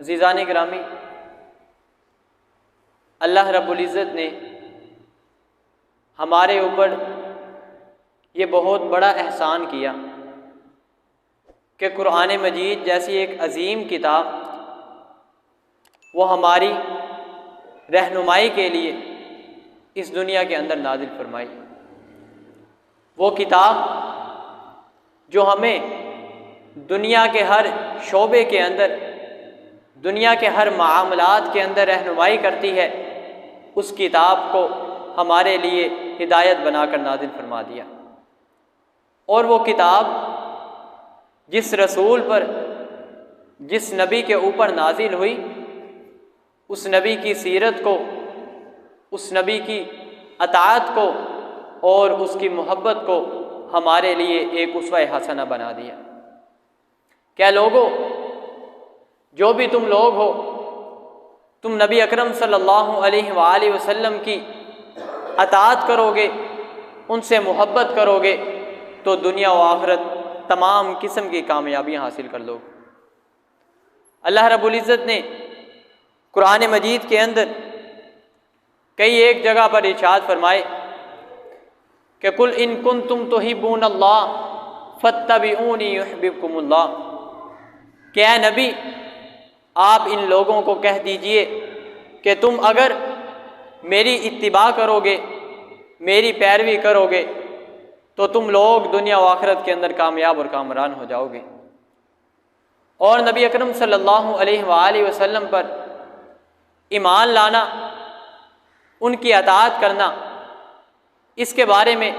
अज़ीज़ान गिरामी, अल्लाह रब्बुल इज़्ज़त ने हमारे ऊपर ये बहुत बड़ा एहसान किया कि कुरान मजीद जैसी एक अज़ीम किताब वो हमारी रहनुमाई के लिए इस दुनिया के अंदर नाज़िल फरमाई। वो किताब जो हमें दुनिया के हर शोबे के अंदर, दुनिया के हर मामलात के अंदर रहनुमाई करती है, उस किताब को हमारे लिए हिदायत बनाकर नाज़िल फरमा दिया। और वो किताब जिस रसूल पर, जिस नबी के ऊपर नाज़िल हुई, उस नबी की सीरत को, उस नबी की अताअत को और उसकी मोहब्बत को हमारे लिए एक उसवा हसना बना दिया। क्या लोगों, जो भी तुम लोग हो, तुम नबी अकरम सल्लल्लाहु अलैहि वसल्लम की अताअत करोगे, उनसे मोहब्बत करोगे तो दुनिया व आखिरत तमाम किस्म की कामयाबियाँ हासिल कर लोगे। अल्लाह रब्बुल इज़्ज़त ने कुरान मजीद के अंदर कई एक जगह पर इरशाद फरमाए कि कुल इन कुंतुम तुहिब्बूनल्लाह फत्तबिऊनी युहिब्बुकुमुल्लाह। क्या नबी, आप इन लोगों को कह दीजिए कि तुम अगर मेरी इत्तिबा करोगे, मेरी पैरवी करोगे तो तुम लोग दुनिया व आखिरत के अंदर कामयाब और कामरान हो जाओगे। और नबी अकरम सल्लल्लाहु अलैहि वसल्लम पर ईमान लाना, उनकी अताअत करना, इसके बारे में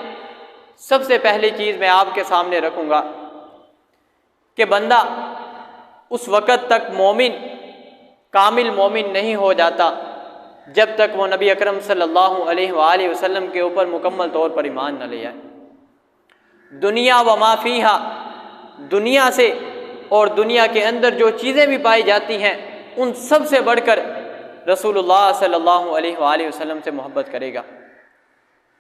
सबसे पहली चीज़ मैं आपके सामने रखूँगा कि बंदा उस वक़्त तक मोमिन, कामिल मोमिन नहीं हो जाता जब तक वो नबी अकरम सल्लल्लाहु अलैहि वसल्लम के ऊपर मुकम्मल तौर पर ईमान न ले आए। दुनिया व माफ़ीहा, दुनिया से और दुनिया के अंदर जो चीज़ें भी पाई जाती हैं, उन सब से बढ़कर रसूलुल्लाह सल्लल्लाहु अलैहि वसल्लम से मोहब्बत करेगा।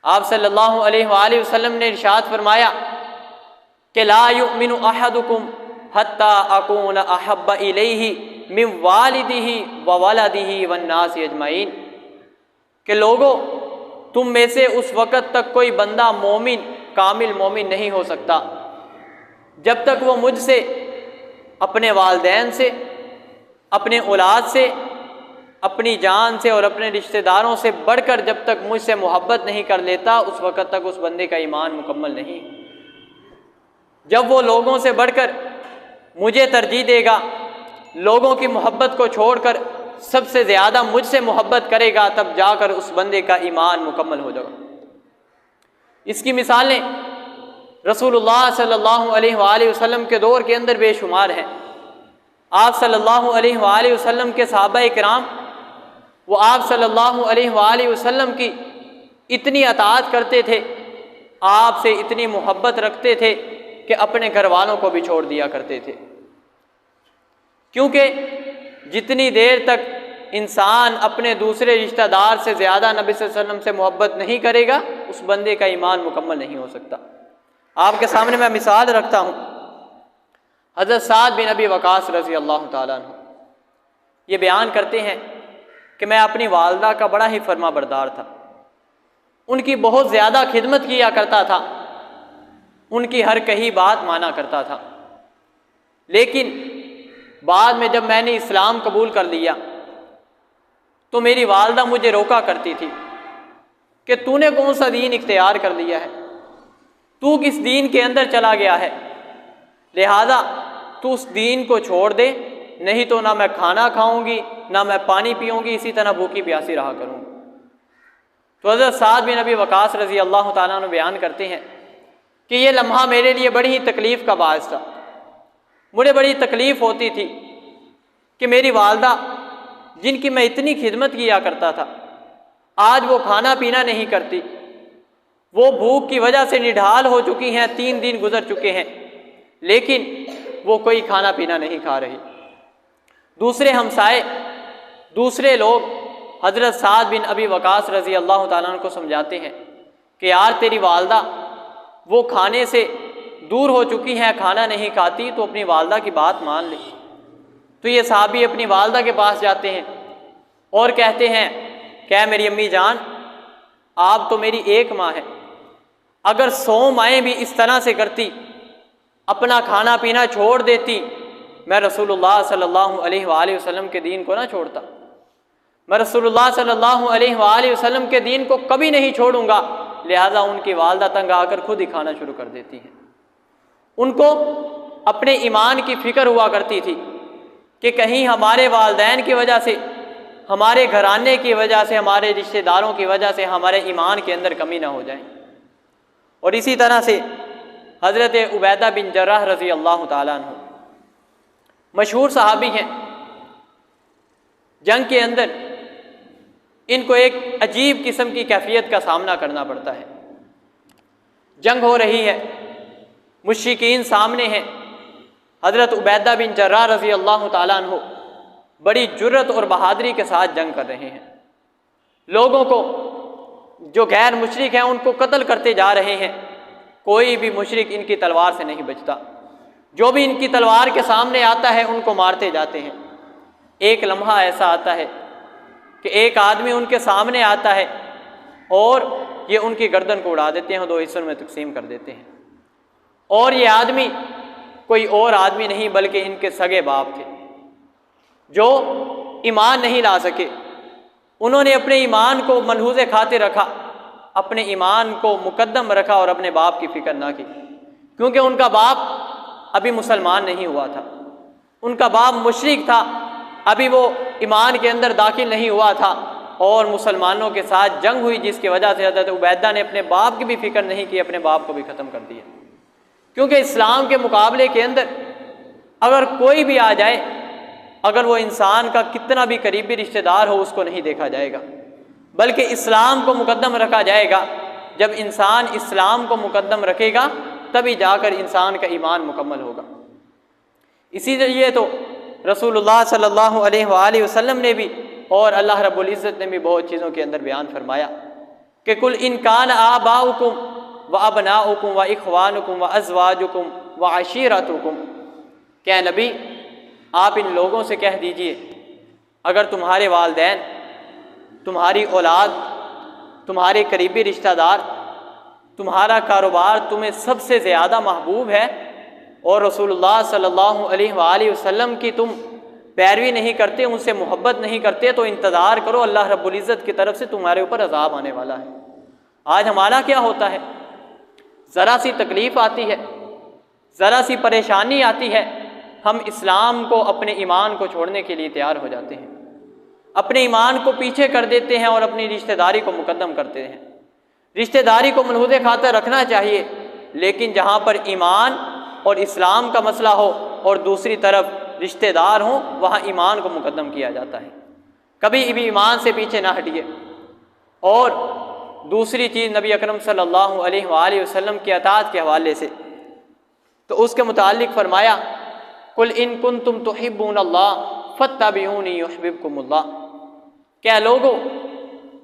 आप सल्लल्लाहु अलैहि वसल्लम ने इरशाद फरमाया कि ला युमिनु अहदुकुम हत्ता अकून अहब्बा इलैहि मिन वालिदिही व वलदिही वन्नासि अजमाइन। कि लोगों, तुम में से उस वक़्त तक कोई बंदा मोमिन, कामिल मोमिन नहीं हो सकता जब तक वो मुझसे, अपने वालिदैन से, अपने औलाद से, अपनी जान से और अपने रिश्तेदारों से बढ़कर जब तक मुझसे मोहब्बत नहीं कर लेता, उस वक़्त तक उस बंदे का ईमान मुकम्मल नहीं। जब वो लोगों से बढ़कर मुझे तरजीह देगा, लोगों की मोहब्बत को छोड़कर सबसे ज़्यादा मुझसे मोहब्बत करेगा, तब जाकर उस बंदे का ईमान मुकम्मल हो जाएगा। इसकी मिसालें रसूलुल्लाह सल्लल्लाहु अलैहि वसल्लम के दौर के अंदर बेशुमार हैं। आप सल्लल्लाहु अलैहि वसल्लम के सहाबाए किराम, वो आप सल्लल्लाहु अलैहि वसल्लम की इतनी अताअत करते थे, आपसे इतनी मोहब्बत रखते थे कि अपने घर वालों को भी छोड़ दिया करते थे। क्योंकि जितनी देर तक इंसान अपने दूसरे रिश्तेदार से ज़्यादा नबी सल्लल्लाहु अलैहि वसल्लम से मोहब्बत नहीं करेगा, उस बंदे का ईमान मुकम्मल नहीं हो सकता। आपके सामने मैं मिसाल रखता हूँ। हज़रत साद बिन अबी वक़ास रज़ी अल्लाह ताला अन्हु ये बयान करते हैं कि मैं अपनी वालदा का बड़ा ही फर्मा बरदार था, उनकी बहुत ज़्यादा खिदमत किया करता था, उनकी हर कही बात माना करता था। लेकिन बाद में जब मैंने इस्लाम कबूल कर लिया तो मेरी वालदा मुझे रोका करती थी कि तूने कौन सा दीन इख्तियार कर लिया है, तू किस दीन के अंदर चला गया है, लिहाजा तू उस दीन को छोड़ दे, नहीं तो ना मैं खाना खाऊंगी, ना मैं पानी पीऊंगी, इसी तरह भूखी प्यासी रहा करूंगी। तो हज़रत साद बिन अबी वक़ास रज़ी अल्लाह ताला अन्हु बयान करते हैं कि ये लम्हा मेरे लिए बड़ी ही तकलीफ़ का बायस था। मुझे बड़ी तकलीफ़ होती थी कि मेरी वालदा, जिनकी मैं इतनी खिदमत किया करता था, आज वो खाना पीना नहीं करती, वो भूख की वजह से निढाल हो चुकी हैं, 3 दिन गुजर चुके हैं, लेकिन वो कोई खाना पीना नहीं खा रही। दूसरे हमसाए, दूसरे लोग हज़रत साद बिन अबी वक़ास रज़ी अल्लाह ताला अन्हु को समझाते हैं कि यार तेरी वालदा वो खाने से दूर हो चुकी हैं, खाना नहीं खाती, तो अपनी वालदा की बात मान ले। तो ये सहाबी अपनी वालदा के पास जाते हैं और कहते हैं, क्या मेरी अम्मी जान, आप तो मेरी एक माँ है, अगर 100 माएँ भी इस तरह से करती, अपना खाना पीना छोड़ देती, मैं रसूलुल्लाह सल्लल्लाहु अलैहि वसल्लम के दीन को ना छोड़ता। मैं रसूलुल्लाह सल्लल्लाहु अलैहि वसल्लम के दीन को कभी नहीं छोड़ूंगा। लिहाजा उनकी वालदा तंग आकर खुद ही खाना शुरू कर देती हैं। उनको अपने ईमान की फ़िक्र हुआ करती थी कि कहीं हमारे वालिदैन की वजह से, हमारे घराने की वजह से, हमारे रिश्तेदारों की वजह से हमारे ईमान के अंदर कमी ना हो जाए। और इसी तरह से हज़रत उबैदा बिन जर्राह रज़ी अल्लाह ताला अन्हु मशहूर सहाबी हैं। जंग के अंदर इनको एक अजीब किस्म की कैफियत का सामना करना पड़ता है। जंग हो रही है, मुश्रिकीन सामने हैं, हज़रत उबैदा बिन जर्राह रज़ी अल्लाह ताला अन्हु बड़ी जुर्रत और बहादुरी के साथ जंग कर रहे हैं। लोगों को, जो गैर मुशरिक हैं, उनको कत्ल करते जा रहे हैं। कोई भी मुशरिक इनकी तलवार से नहीं बचता। जो भी इनकी तलवार के सामने आता है उनको मारते जाते हैं। एक लम्हा ऐसा आता है कि एक आदमी उनके सामने आता है और ये उनकी गर्दन को उड़ा देते हैं, 2 हिस्सों में तकसीम कर देते हैं। और ये आदमी कोई और आदमी नहीं बल्कि इनके सगे बाप थे, जो ईमान नहीं ला सके। उन्होंने अपने ईमान को मनहूज़े खाते रखा, अपने ईमान को मुकद्दम रखा और अपने बाप की फ़िक्र ना की, क्योंकि उनका बाप अभी मुसलमान नहीं हुआ था, उनका बाप मुशरिक था, अभी वो ईमान के अंदर दाखिल नहीं हुआ था। और मुसलमानों के साथ जंग हुई, जिसकी वजह से हज़रत उबैदा ने अपने बाप की भी फ़िक्र नहीं की, अपने बाप को भी ख़त्म कर दिया। क्योंकि इस्लाम के मुकाबले के अंदर अगर कोई भी आ जाए, अगर वो इंसान का कितना भी करीबी रिश्तेदार हो, उसको नहीं देखा जाएगा, बल्कि इस्लाम को मुकद्दम रखा जाएगा। जब इंसान इस्लाम को मुकद्दम रखेगा तभी जाकर इंसान का ईमान मुकम्मल होगा। इसीलिए तो रसूलुल्लाह सल्लल्लाहु अलैहि वसल्लम ने भी और अल्लाह रब्बुल इज़्ज़त ने भी बहुत चीज़ों के अंदर बयान फरमाया कि कुल इन कान आबाउकुम व अबनाउकुम व इख्वानुकुम व अज़वाजुकुम व अशीरतुकुम, क्या नबी आप इन लोगों से कह दीजिए, अगर तुम्हारे वालिदैन, तुम्हारी औलाद, तुम्हारे करीबी रिश्तेदार, तुम्हारा कारोबार तुम्हें सबसे ज़्यादा महबूब है और रसूलुल्लाह सल्लल्लाहु अलैहि वसल्लम की तुम पैरवी नहीं करते, उनसे मोहब्बत नहीं करते, तो इंतज़ार करो, अल्लाह रब्बुल इज़्ज़त की तरफ से तुम्हारे ऊपर अज़ाब आने वाला है। आज हमारा क्या होता है, ज़रा सी तकलीफ़ आती है, ज़रा सी परेशानी आती है, हम इस्लाम को, अपने ईमान को छोड़ने के लिए तैयार हो जाते हैं, अपने ईमान को पीछे कर देते हैं और अपनी रिश्तेदारी को मुकद्दम करते हैं। रिश्तेदारी को मनहूज़े खातर रखना चाहिए, लेकिन जहाँ पर ईमान और इस्लाम का मसला हो और दूसरी तरफ रिश्तेदार हों, वहाँ ईमान को मुकद्दम किया जाता है। कभी भी ईमान से पीछे ना हटिए। और दूसरी चीज़, नबी अकरम सल्लल्लाहु अलैहि वसल्लम की अताअत के हवाले से तो उसके मुताल्लिक़ फ़रमाया, कुल इन कुंतुम तुहिब्बूनल्लाह फत्तबिऊनी युहिब्बुकुमुल्लाह, क्या लोगों,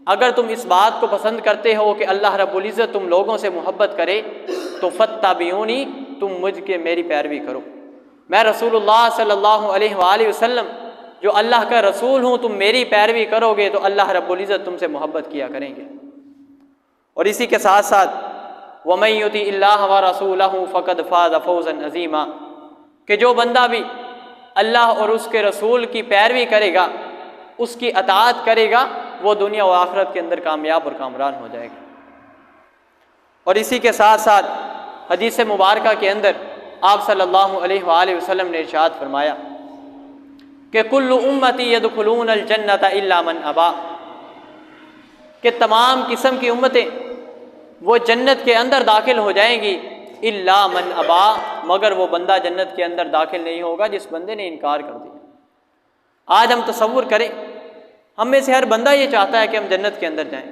अगर तुम इस बात को पसंद करते हो कि अल्लाह रब्बुल इज़्ज़त तुम लोगों से मोहब्बत करे, तो फत्तबिऊनी, तुम मुझके मेरी पैरवी करो। मैं रसूलुल्लाह सल्लल्लाहु अलैहि वसल्लम जो अल्लाह का रसूल हूँ, तुम मेरी पैरवी करोगे तो अल्लाह रब्बुल इज़्ज़त तुमसे मोहब्बत किया करेंगे। और इसी के साथ साथ वमन युतिइल्लाह व रसूलहु फ़क़द फ़ाज़ फ़ौज़न अज़ीमा, कि जो बंदा भी अल्लाह और उसके रसूल की पैरवी करेगा, उसकी अताअत करेगा, वो दुनिया और आखिरत के अंदर कामयाब और कामरान हो जाएगा। और इसी के साथ साथ हदीस मुबारका के अंदर आप सल्लल्लाहु अलैहि वसल्लम ने इरशाद फरमाया कि कुल्लु उम्मती यदखुलूनल जन्नत इल्ला मन अबा, कि तमाम किस्म की उम्मतें वो जन्नत के अंदर दाखिल हो जाएंगी, इल्ला मन अबा, मगर वो बंदा जन्नत के अंदर दाखिल नहीं होगा जिस बंदे ने इनकार कर दिया। आज हम तसव्वुर करें, हम में से हर बंदा ये चाहता है कि हम जन्नत के अंदर जाएं।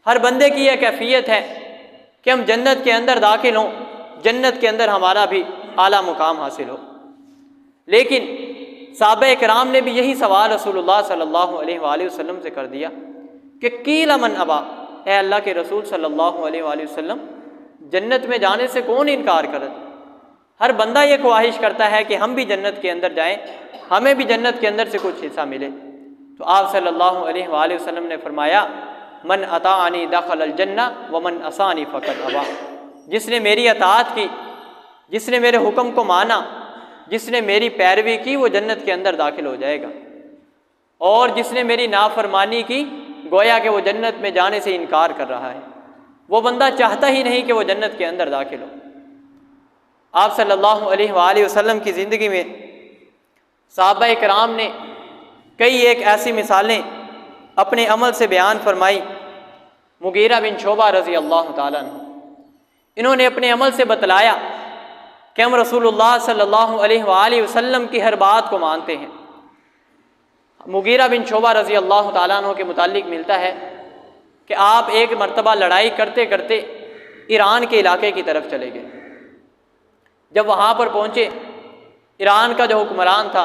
हर बंदे की यह कैफियत है कि हम जन्नत के अंदर दाखिल हों, जन्नत के अंदर हमारा भी आला मुकाम हासिल हो। लेकिन सहाबा किराम ने भी यही सवाल रसूलुल्लाह सल्लल्लाहु अलैहि वसल्लम से कर दिया कि कीला मन अबा, ए अल्लाह के रसूल सल्लल्लाहु अलैहि वसल्लम, जन्नत में जाने से कौन इनकार करे? हर बंदा ये ख्वाहिश करता है कि हम भी जन्नत के अंदर जाएं, हमें भी जन्नत के अंदर से कुछ हिस्सा मिले। तो आप सल्लल्लाहु अलैहि वसल्लम ने फरमाया, मन अताअनी दखल जन्ना व मन असानी फ़क़द अबा। जिसने मेरी अताअत की, जिसने मेरे हुक्म को माना, जिसने मेरी पैरवी की, वो जन्नत के अंदर दाखिल हो जाएगा। और जिसने मेरी नाफरमानी की, गोया कि वो जन्नत में जाने से इनकार कर रहा है। वो बंदा चाहता ही नहीं कि वो जन्नत के अंदर दाखिल हो। आप सल्लल्लाहु अलैहि वसल्लम की ज़िंदगी में सहाबा किराम ने कई एक ऐसी मिसालें अपने अमल से बयान फरमाई। मुगीरा बिन शोबा रज़ी अल्लाह ताला अन्हु, इन्होंने अपने अमल से बतलाया कि हम रसूलुल्लाह सल्लल्लाहु अलैहि वसल्लम की हर बात को मानते हैं। मुगीरा बिन शोबा रज़ी अल्लाह ताला अन्हु के मुतालिक मिलता है कि आप एक मरतबा लड़ाई करते करते ईरान के इलाके की तरफ चले गए। जब वहाँ पर पहुँचे, ईरान का जो हुक्मरान था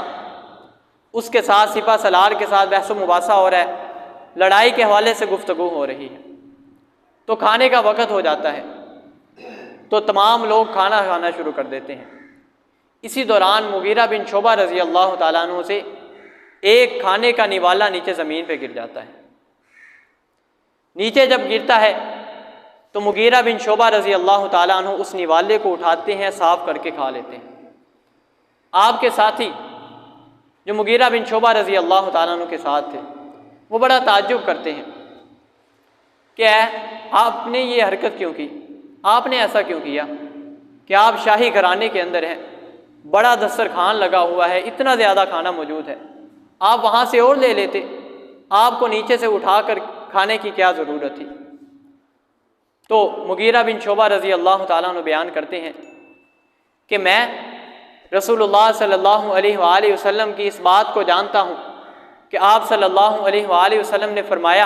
उसके साथ सिपा सलार के साथ बहस मुबासा हो रहा है, लड़ाई के हवाले से गुफ्तगू हो रही है। तो खाने का वक़्त हो जाता है, तो तमाम लोग खाना खाना शुरू कर देते हैं। इसी दौरान मुगीरा बिन शोबा रज़ी अल्लाह ताला अन्हु से एक खाने का निवाला नीचे ज़मीन पे गिर जाता है। नीचे जब गिरता है तो मुगीरा बिन शोबा रज़ी अल्लाह ताला अन्हु उस निवाले को उठाते हैं, साफ़ करके खा लेते हैं। आपके साथी जो मुगीरा बिन शोबा रज़ी अल्लाह ताला अन्हु के साथ थे, वो बड़ा ताज्जुब करते हैं कि आपने ये हरकत क्यों की, आपने ऐसा क्यों किया कि आप शाही घराने के अंदर हैं, बड़ा दस्तरखान लगा हुआ है, इतना ज़्यादा खाना मौजूद है, आप वहाँ से और ले लेते, आपको नीचे से उठाकर खाने की क्या ज़रूरत थी। तो मुगीरा बिन शोबा रज़ी अल्लाह ताला अन्हु बयान करते हैं कि मैं रसूलुल्लाह सल्लल्लाहु अलैहि वसल्लम की इस बात को जानता हूँ कि आप सल्लल्लाहु अलैहि वसल्लम ने फरमाया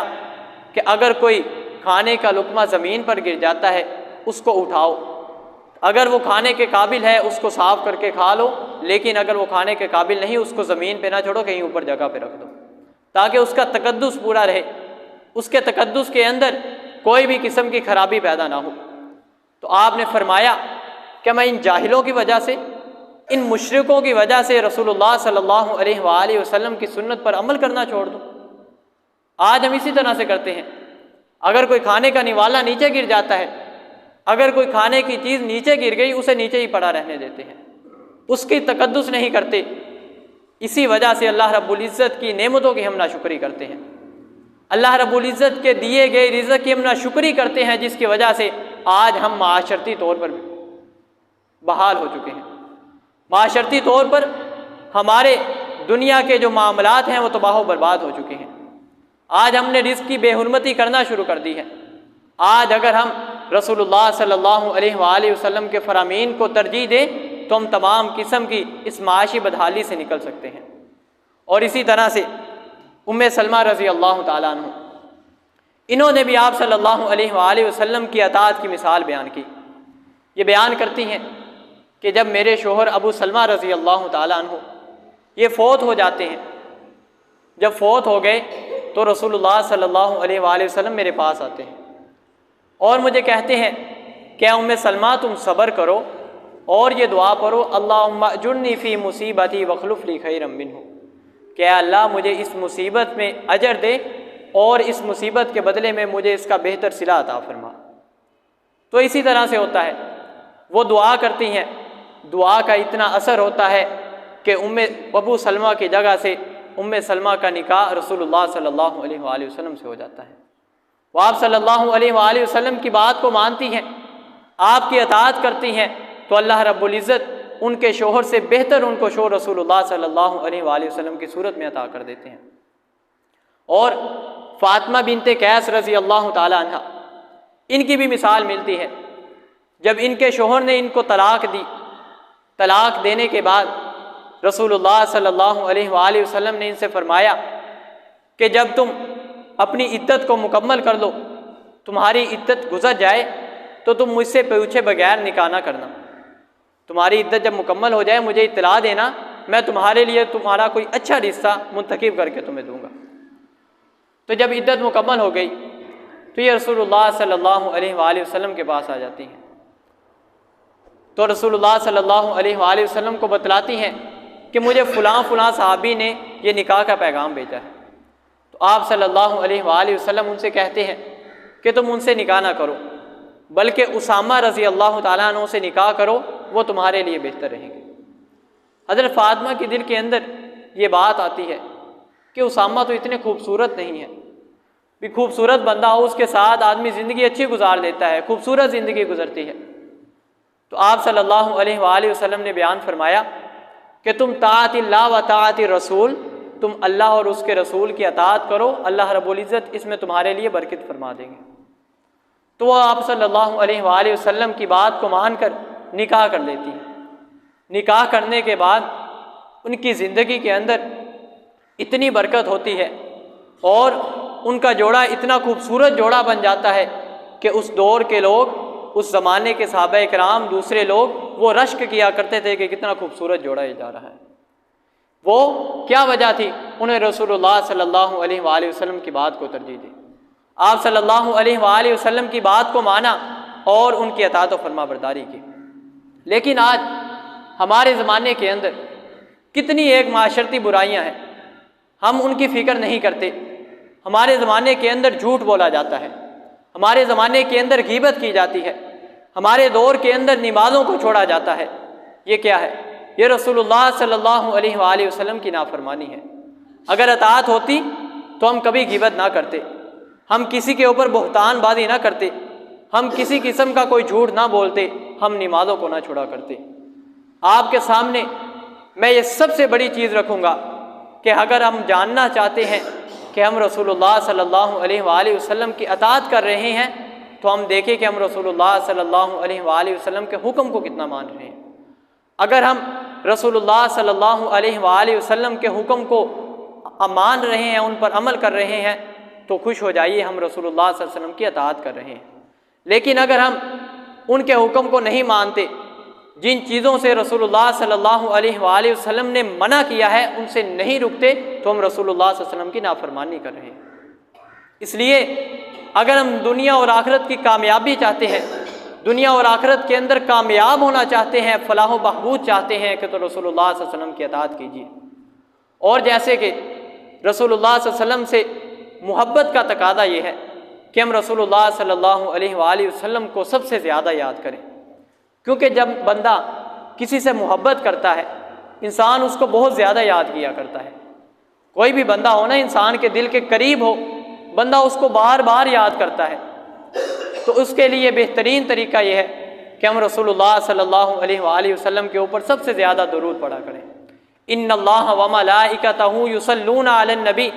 कि अगर कोई खाने का लुक़मा ज़मीन पर गिर जाता है उसको उठाओ, अगर वो खाने के काबिल है उसको साफ़ करके खा लो, लेकिन अगर वो खाने के काबिल नहीं उसको ज़मीन पे ना छोड़ो, कहीं ऊपर जगह पे रख दो, ताकि उसका तकद्दुस पूरा रहे, उसके तकद्दुस के अंदर कोई भी किस्म की खराबी पैदा ना हो। तो आपने फरमाया कि मैं इन जाहिलों की वजह से, इन मुशरिकों की वजह से रसूलुल्लाह सल्लल्लाहु अलैहि वसल्लम की सुन्नत पर अमल करना छोड़ दूँ। आज हम इसी तरह से करते हैं, अगर कोई खाने का निवाला नीचे गिर जाता है, अगर कोई खाने की चीज़ नीचे गिर गई उसे नीचे ही पड़ा रहने देते हैं, उसकी तकद्दुस नहीं करते। इसी वजह से अल्लाह रब्बुल इज़्ज़त की नेमतों की हम नाशुक्री करते हैं, अल्लाह रब्बुल इज़्ज़त के दिए गए रिज़्क़ की हम नाशुक्री करते हैं, जिसकी वजह से आज हम माशरती तौर पर बहाल हो चुके हैं। माशरती तौर पर हमारे दुनिया के जो मामलात हैं वो तबाह व बर्बाद हो चुके हैं। आज हमने रिज़्क़ की बेहुरमती करना शुरू कर दी है। आज अगर हम रसूलुल्लाह सल्लल्लाहु अलैहि वसल्लम के फ़रामीन को तरजीह दें तो हम तमाम किस्म की इस माशी बदहाली से निकल सकते हैं। और इसी तरह से उम्मे सलमा रज़ी अल्लाह ताला अन्हा, इन्होंने भी आप सल्लल्लाहु अलैहि वसल्लम की अताअत की मिसाल बयान की। ये बयान करती हैं कि जब मेरे शोहर अबू सलमा रज़ी अल्लाह ताला अन्हु ये फ़ौत हो जाते हैं, जब फ़ौत हो गए तो रसूलुल्लाह सल्लल्लाहु अलैहि वसल्लम मेरे पास आते हैं और मुझे कहते हैं क्या उम्मे सलमा तुम सब्र करो और ये दुआ पढ़ो, अल्लाहुम्मा अजुरनी फ़ी मुसीबती वखलुफ़ ली खैरम मिन्हु, क्या अल्लाह मुझे इस मुसीबत में अजर दे और इस मुसीबत के बदले में मुझे इसका बेहतर सिला अता फरमा। तो इसी तरह से होता है, वो दुआ करती हैं, दुआ का इतना असर होता है कि उम्मे अबू सलमा की जगह से उम्मे सलमा का निकाह रसूलुल्लाह सल्लल्लाहु अलैहि वसल्लम से हो जाता है। वो आप सल्लल्लाहु अलैहि वसल्लम की बात को मानती हैं, आपकी अताअत करती हैं, तो अल्लाह रब्बुल इज़्ज़त उनके शोहर से बेहतर उनको शोहर रसूलुल्लाह सल्लल्लाहु अलैहि वसल्लम की सूरत में अता कर देते हैं। और फ़ातिमा बिनते कैस रज़ी अल्लाह ताला अन्हा, इनकी भी मिसाल मिलती है। जब इनके शोहर ने इनको तलाक़ दी, तलाक़ देने के बाद रसूलुल्लाह सल्लल्लाहु अलैहि वसल्लम ने इनसे फरमाया कि जब तुम अपनी इद्दत को मुकम्मल कर लो, तुम्हारी इद्दत गुजर जाए तो तुम मुझसे पूछे बगैर निकाह ना करना। तुम्हारी इद्दत जब मुकम्मल हो जाए मुझे इत्तला देना, मैं तुम्हारे लिए तुम्हारा कोई अच्छा रिश्ता मुंतखब करके तुम्हें दूंगा। तो जब इद्दत मुकम्मल हो गई तो ये रसूलुल्लाह सल्लल्लाहु अलैहि वसल्लम के पास आ जाती हैं तो रसूलुल्लाह सल्लल्लाहु अलैहि वसल्लम को बतलाती हैं कि मुझे फ़लाँ सहाबी ने ये निकाह का पैगाम भेजा है। तो आप सल्लल्लाहु अलैहि वसल्लम उनसे कहते हैं कि तुम उनसे निकाह ना करो, बल्कि उसामा रज़ी अल्लाह ताला अन्हु से निकाह करो, वो तुम्हारे लिए बेहतर रहेंगे। हज़रत फ़ातिमा के दिल के अंदर ये बात आती है कि उसामा तो इतने खूबसूरत नहीं है, भी खूबसूरत बंदा हो उसके साथ आदमी ज़िंदगी अच्छी गुजार लेता है, खूबसूरत ज़िंदगी गुजरती है। तो आप सल्लल्लाहु अलैहि वसल्लम ने बयान फरमाया कि तुम ताअतिल्लाह व ताअति रसूल, तुम अल्लाह और उसके रसूल की अताअत करो, अल्लाह रब्बुल इज़्ज़त इसमें तुम्हारे लिए बरकत फरमा देंगे। तो वह आप सल्लल्लाहु अलैहि वसल्लम की बात को मानकर निकाह कर लेती है। निकाह करने के बाद उनकी ज़िंदगी के अंदर इतनी बरकत होती है और उनका जोड़ा इतना खूबसूरत जोड़ा बन जाता है कि उस दौर के लोग, उस ज़माने के सहाबा किराम, दूसरे लोग वो रश्क किया करते थे कि कितना खूबसूरत जोड़ा ये जा रहा है। वो क्या वजह थी? उन्हें रसूलुल्लाह सल्लल्लाहु अलैहि वसल्लम की बात को तरजीह दी, आप सल्लल्लाहु अलैहि वसल्लम की बात को माना और उनकी अताअत व फरमाबरदारी की। लेकिन आज हमारे ज़माने के अंदर कितनी एक माशरती बुराइयां हैं, हम उनकी फ़िक्र नहीं करते। हमारे ज़माने के अंदर झूठ बोला जाता है, हमारे ज़माने के अंदर गीबत की जाती है, हमारे दौर के अंदर नमाज़ों को छोड़ा जाता है। ये क्या है? ये रसूलुल्लाह सल्लल्लाहु अलैहि वसल्लम की नाफरमानी है। अगर अताअत होती तो हम कभी गीबत ना करते, हम किसी के ऊपर बहतानबाजी ना करते, हम किसी किस्म का कोई झूठ ना बोलते, हम नमाज़ों को ना छोड़ा करते। आपके सामने मैं ये सबसे बड़ी चीज़ रखूँगा कि अगर हम जानना चाहते हैं कि हम रसूलुल्लाह सल्लल्लाहु अलैहि वसल्लम की अताअत कर रहे हैं, तो हम देखें कि हम रसूलुल्लाह सल्लल्लाहु अलैहि वसल्लम के हुक्म को कितना मान रहे हैं। अगर हम रसूलुल्लाह सल्लल्लाहु अलैहि वसल्लम के हुक्म को मान रहे हैं, उन पर अमल कर रहे हैं, तो खुश हो जाइए, हम रसूलुल्लाह सल्लल्लाहु अलैहि वसल्लम की अताअत कर रहे हैं। लेकिन अगर हम उनके हुक्म को नहीं मानते, जिन चीज़ों से रसूलुल्लाह सल्लल्लाहु अलैहि वसल्लम ने मना किया है उनसे नहीं रुकते, तो हम रसूलुल्लाह सल्लल्लाहु अलैहि वसल्लम की नाफरमानी कर रहे हैं। इसलिए अगर हम दुनिया और आखिरत की कामयाबी चाहते हैं, दुनिया और आखिरत के अंदर कामयाब होना चाहते हैं, फलाह बहबूद चाहते हैं, कि तो रसूलुल्लाह सल्लल्लाहु अलैहि वसल्लम की अताअत कीजिए। और जैसे कि रसूलुल्लाह सल्लल्लाहु अलैहि वसल्लम से मोहब्बत का तकादा ये है कि हम रसूलुल्लाह सल्लल्लाहु अलैहि वसल्लम को सबसे ज़्यादा याद करें, क्योंकि जब बंदा किसी से मोहब्बत करता है, इंसान उसको बहुत ज़्यादा याद किया करता है। कोई भी बंदा हो ना, इंसान के दिल के करीब हो, बंदा उसको बार बार याद करता है। तो उसके लिए बेहतरीन तरीका यह है कि हम रसूलुल्लाह सल्लल्लाहु अलैहि वसल्लम के ऊपर सबसे ज़्यादा दुरूद पढ़ा करें। इन्नल्लाह व मलाइकतहू युसल्लूना अलन नबी